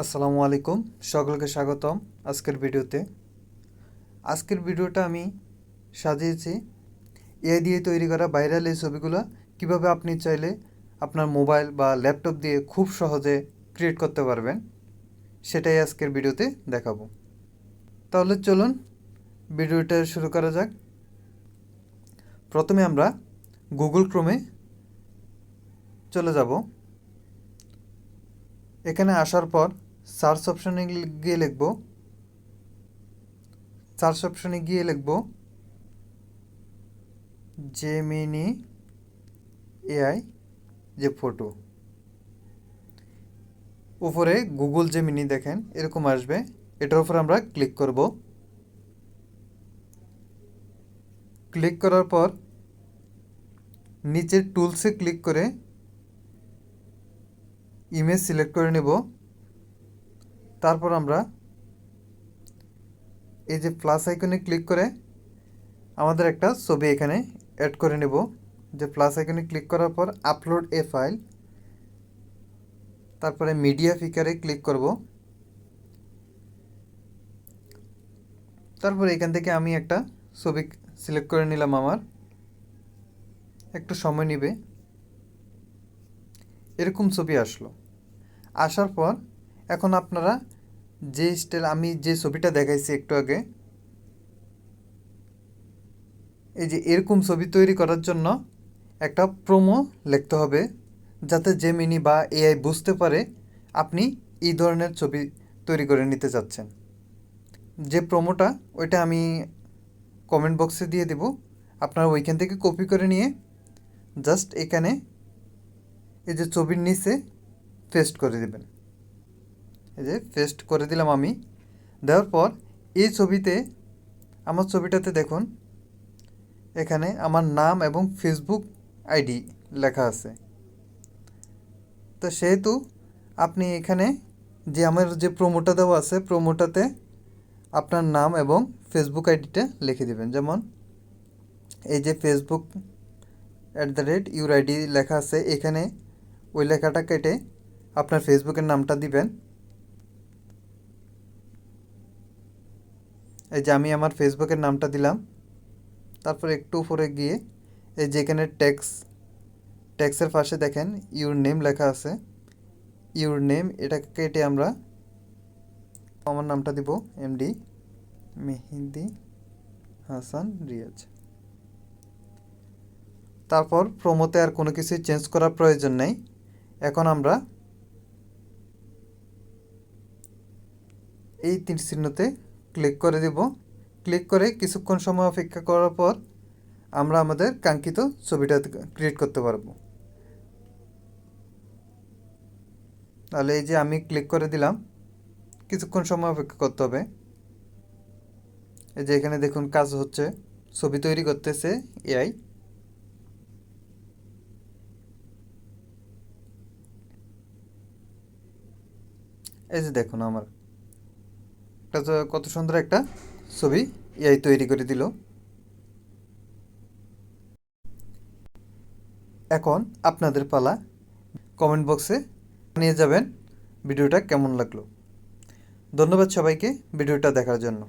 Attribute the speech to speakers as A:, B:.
A: আসসালামু আলাইকুম, সকলকে স্বাগতম আজকের ভিডিওতে। আজকের ভিডিওটা আমি সাজিয়েছি এআই দিয়ে তৈরি করা ভাইরাল এই ছবিগুলো কীভাবে আপনি চাইলে আপনার মোবাইল বা ল্যাপটপ দিয়ে খুব সহজে ক্রিয়েট করতে পারবেন, সেটাই আজকের ভিডিওতে দেখাবো। তাহলে চলুন ভিডিওটা শুরু করা যাক। প্রথমে আমরা গুগল ক্রোমে চলে যাব। এখানে আসার পর সার্চ অপশনে গিয়ে লিখব জেমিনি এআই যে ফটো। উপরে গুগল জেমিনি দেখেন এরকম আসবে, এটার উপর আমরা ক্লিক করব। ক্লিক করার পর নিচের টুলসে ক্লিক করে ইমেজ সিলেক্ট করে নেব। তারপর আমরা এই যে প্লাস আইকনে ক্লিক করে আমাদের একটা ছবি এখানে অ্যাড করে নেব। যে প্লাস আইকনে ক্লিক করার পর আপলোড এ ফাইল, তারপরে মিডিয়া ফিকারে ক্লিক করব। তারপরে এখান থেকে আমি একটা ছবি সিলেক্ট করে নিলাম। আমার একটু সময় নেবে, এরকম ছবি আসলো। আসার পর এখন আপনারা যে স্টাইল আমি যে ছবিটা দেখাইছি একটু আগে, এই যে এরকম ছবি তৈরি করার জন্য একটা প্রোমো লিখতে হবে, যাতে জেমিনি বা এআই বুঝতে পারে আপনি এই ধরনের ছবি তৈরি করে নিতে চাচ্ছেন। যে প্রোমোটা ওইটা আমি কমেন্ট বক্সে দিয়ে দেব, আপনারা ওইখান থেকে কপি করে নিয়ে জাস্ট এখানে এই যে ছবির নিচে পেস্ট করে দেবেন। এই যে পেস্ট করে দিলাম আমি। দেওয়ার পর এই ছবিতে আমার ছবিটাতে দেখুন এখানে আমার নাম এবং ফেসবুক আইডি লেখা আছে। তো সেহেতু আপনি এখানে যে আমার যে প্রোমোটা দেওয়া আছে, প্রোমোটাতে আপনার নাম এবং ফেসবুক আইডিটা লিখে দেবেন। যেমন এই যে Facebook@ইউর আইডি লেখা আছে, এখানে ওই লেখাটা কেটে আপনার ফেসবুকের নামটা দিবেন। এই যে আমি আমার ফেসবুকের নামটা দিলাম। তারপর একটু উপরে গিয়ে এই যে এখানে ট্যাক্সের পাশে দেখেন ইউর নেম লেখা আছে। ইউর নেম এটা কেটে আমরা আমার নামটা দিব এমডি মেহেদি হাসান রিয়াজ। তারপর প্রোমোতে আর কোনো কিছুই চেঞ্জ করার প্রয়োজন নেই। এখন আমরা এই তীর চিহ্নতে ক্লিক করে দেব। ক্লিক করে কিছুক্ষণ সময় অপেক্ষা করার পর আমরা আমাদের কাঙ্ক্ষিত ছবিটা ক্রিয়েট করতে পারবো। তাহলে এই যে আমি ক্লিক করে দিলাম, কিছুক্ষণ সময় অপেক্ষা করতে হবে। এই যে এখানে দেখুন কাজ হচ্ছে, ছবি তৈরি করতেছে এআই। এই যে দেখুন আমার কত সুন্দর একটা ছবি এআই তৈরি করে দিল। এখন আপনাদের পালা, কমেন্ট বক্সে জানিয়ে যাবেন ভিডিওটা কেমন লাগলো। ধন্যবাদ সবাইকে ভিডিওটা দেখার জন্য।